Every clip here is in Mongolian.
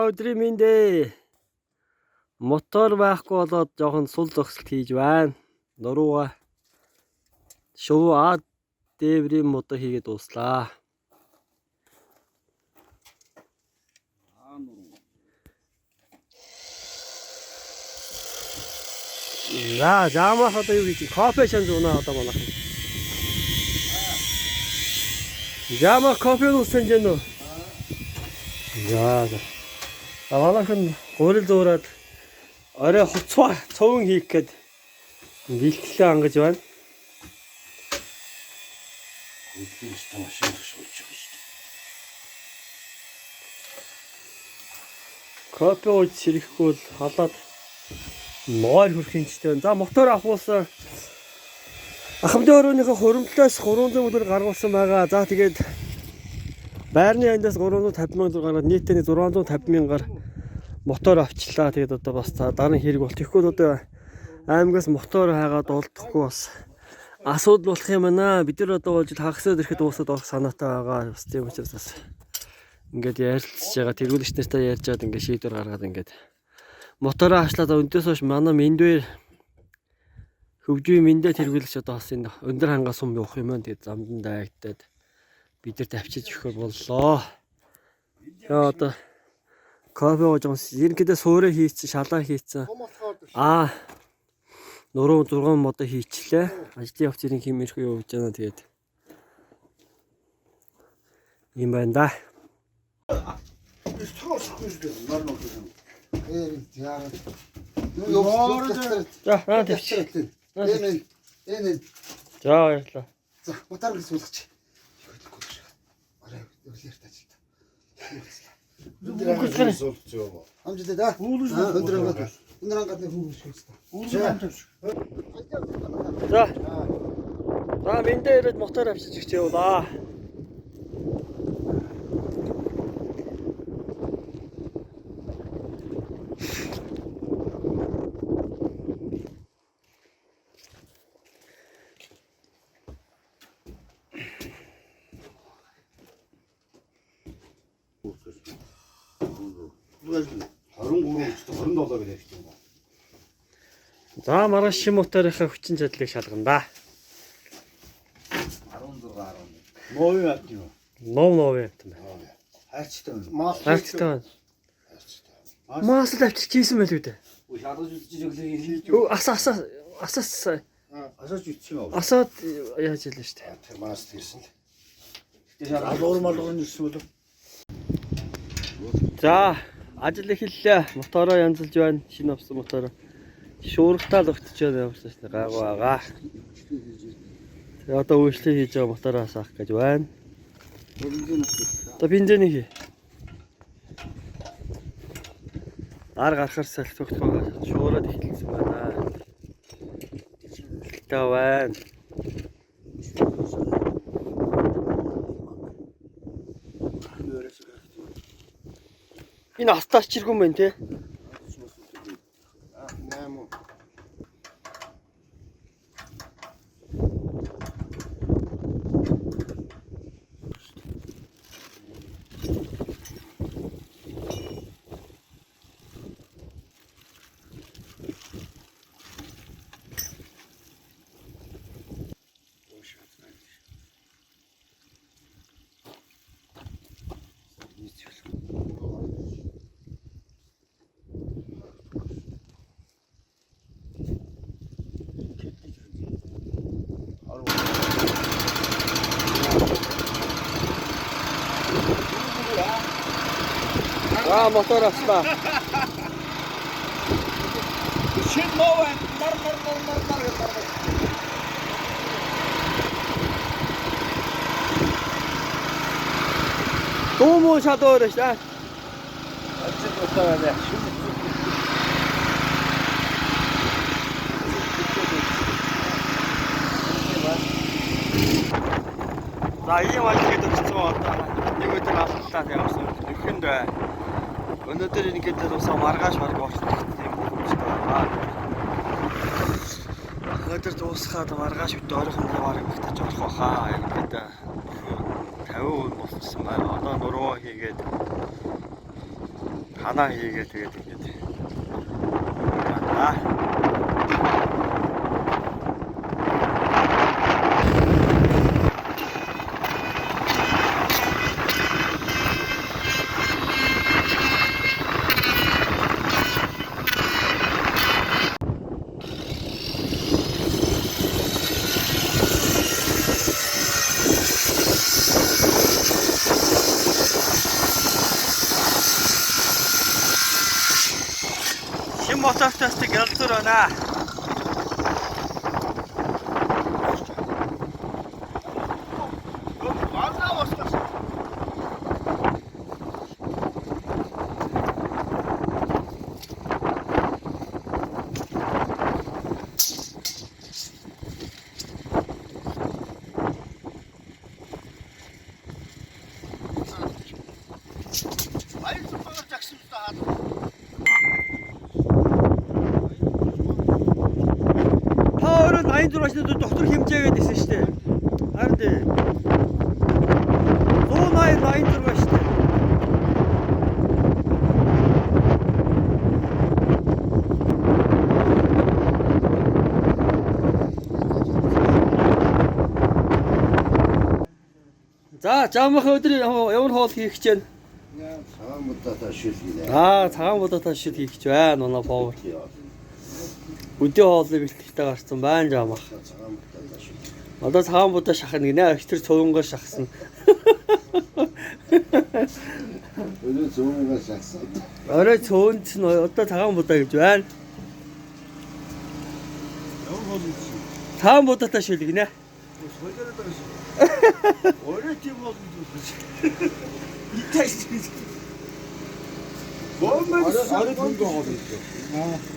өдрийн мэндэ. Мотор байхгүй болоод жоохон сул зогсолт хийж байна. Нурууга шоу дээврийн модо хийгээд дууслаа. За, жаамах одоо юу гэж кофе шанж унаа одоо манайх. Жаамах кофе уусан гэж нөө. За. Манайхан гурил зуураад орой хуцаа цовын хийх гээд бэлтгэлээ ангаж байна. Кофе ууж сэрхэхгүй бол халаад нойр хөрхийн чтэй. За мотор авахулсаа ахмадын өрөөнийхөө хуримтлаас 300 мөлөөр гаргуулсан байгаа. За тэгээд байрны андаас 350 мянгаар гараад нийтээ 650 мянгаар мотор авчлаа. Тэгээд одоо бас дараа нь хэрэг болт. Тэгэхгүй одоо аймагаас мотор хайгаад олдохгүй бас асуудал болох юм байна. Бид нар одоо болж хагасаад ирэхэд уусаад орох санаатай байгаа. Бас тийм учраас бас ингээд ярилцж байгаа. Тэргүүлэгч нартай ярьж чад ингээд шийдвэр гаргаад ингээд мотороо хашлаад өндөөс хойш манай мэндвэр хөвжүү мэндэ тэргүүлэгч одоо бас энэ өндөр хангаас сум явах юм байна. Тэгээд замдан дайгтаад бид нарт авчиж өгөх боллоо. Яа одоо кофе ууж ерөнхийдөө суурэ хийцэн, шалаа хийцэн. Нуруу 6 модо хийчлээ. Ажлын явц ирэн хэмээрхүү явж байна. Тэгээд юм байна да. За, наа тавьчих. Энэ. За, баярлалаа. За, мотор гэж суулгач. Амжилт да. Өндөр ангаад хүүгэж хэлсэн. За. За, мэндэ ирээд мотор авчиж өгч явуулаа. За маргааш шим моторынхаа хүчин чадлыг шалгана да. 16 11. Новын авт юм. Новын авт юм байна. Хайрцтай Хайрцтай байна. байна. Маас л авчиж хийсэн байл үү дээ. Шалгаж үзчих өглөө. Асаач үтсэн юм. Асаад яаж хэлээ штэ. Тэр маас тийсэн л. Гэтэ алуурмалгын ирсэн болов. За, ажил эхэллээ. Мотороо янзалж байна. Шинэ авсан мотороо. Шуургатаа л өгтөж байна явуулсан шнэ гайгүй байгаа. Тэгээ одоо үйлчлэл хийж байгаа мотороо асаах гэж байна. Одоо бензин хий. Ар гарахаар салхи тогтгоо шуураад эхэлсэн байна. Та байна. Энэ астаач чиргүн байна те. А мотор авслаа. Шин новый нар. Дуу муу шалуур шүү дээ. Ажил утаа байна. За ийм ажил гэдэг чинь одоо нэг өдөр авлаа явсан. Ихэнд өнөөдөр ингээд уусаа маргааш болчихсон юм хүмүүстэй байна. Өнөөдөр дуусгаад маргааш бит ойрхон бараг багтаж орох байхаа. Ингээд 50% болчихсон байна. Одоо нуруу хийгээд ханаа хийгээ тэгээд ингэж. Аа. Мотортойс тэг ялзуур байна. Аяндуур доктор хэмжээгээд исэн шүү дээ. Харин дээ. 180 аяндуур ба шүү дээ. За, жамхан өдөр ямар хоол хийх гэж байна? Цагаан будаа шил гинэ. Цагаан будаа шил хийх гэж байна. Манай повер. Өдөө хоолыг ихтэй гарцсан байна жаамах. Одоо цагаан будаа шахна гинэ. Их тэр цувангаар шахсан. Өдөө цувангаар шахсан. Орой цөөнч нь одоо цагаан будаа гэж байна. Ямар хоол юм? Цагаан будаа шил гинэ. Солиороо даа. Орой тийм хоол юм. Итэйс. Бомбад арай дүнгээ хоол юм.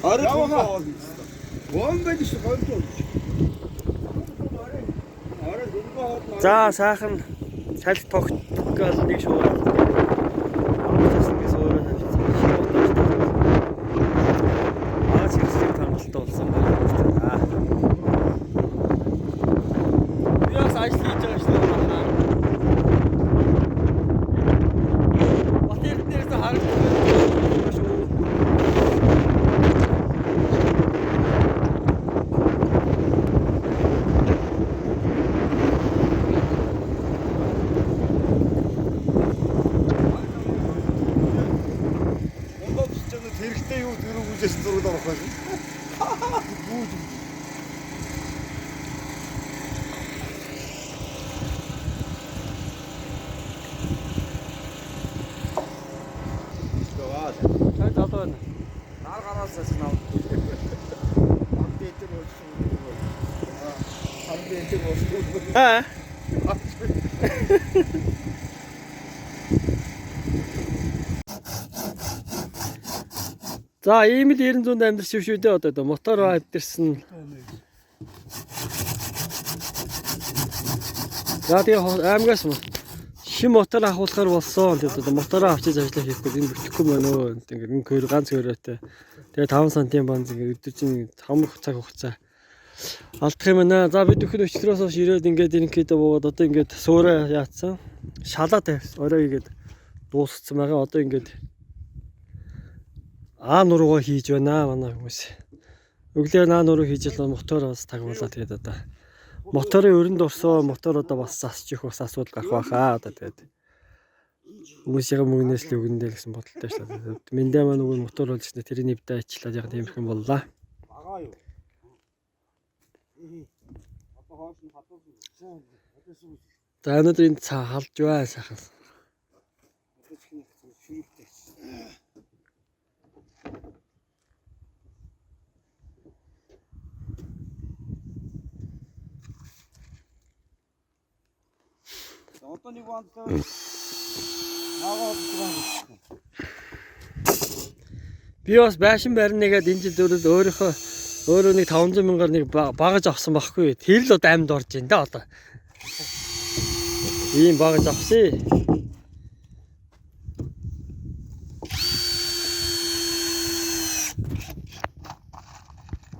Арай дүнгээ хоол юм. Бомбад шүү гомдоо. Арай дүнгээ хоол. За сайхан салхи тогтгол нэг шуураад. Амтсны суураа тавьчихсан. Зэрэг тамгалтай болсон байна. Би бас ажил хийж байгаа шүү дээ. Батэр дээрээс харагдсан шүү. Хэрэгтэй юу дөрөв үзээс зураг авах байх. Бүүж. Цай залуу байна. Нар гараасаа нав. Апдейтер болсон. Апдейтер болсон. За ийм л 900 амьдрч шүү дээ одоо мотор авдирсан. За тэгээ аймагаас шин мотор авахлахаар болсон. Тэгээд мотороо авчиж ажиллах хийхгүй энэ бүтэхгүй байна өө. Ингээд энэ хөр ганц хөрөөтэй. Тэгээ 5 см банз ингээд өдөржин хамрах цаг хугацаа алдах юм байна. За бид бүхэн өчлөөс хойш ирээд ингээд ерөнхийдөө буугаад одоо ингээд суураа яатсан. Шалаа тавьсан. Орой ингээд дуусгацсан байгаа. Одоо ингээд нуруугаа хийж байна манай хүмүүс. Өглөө нуруу хийж л мотор бас тагуулаа тэгээд одоо моторын өрөнд орсон мотор одоо бас засч их бас асуудал гарах байхаа одоо тэгээд хүмүүсийн мөнгнөөс л өгнөдэй гэсэн бодолтой шүү дээ. Мэндэ маань нөгөө мотор болж байна тэрийг нэвдэ ачлаад яг тийм их юм боллаа. Агаа юу. Одоо хоол нь хатуулсан. За өнөөдөр энэ цаа халж байна сайхан. Одоо нэг вант наагаа болсон. Би бас байшин барьнагээд энэ жил өөрөө нэг 500 мянгаар нэг багаж авсан байхгүй. Тэр л одоо амьд орж байна да одоо. Ийм багаж авсан.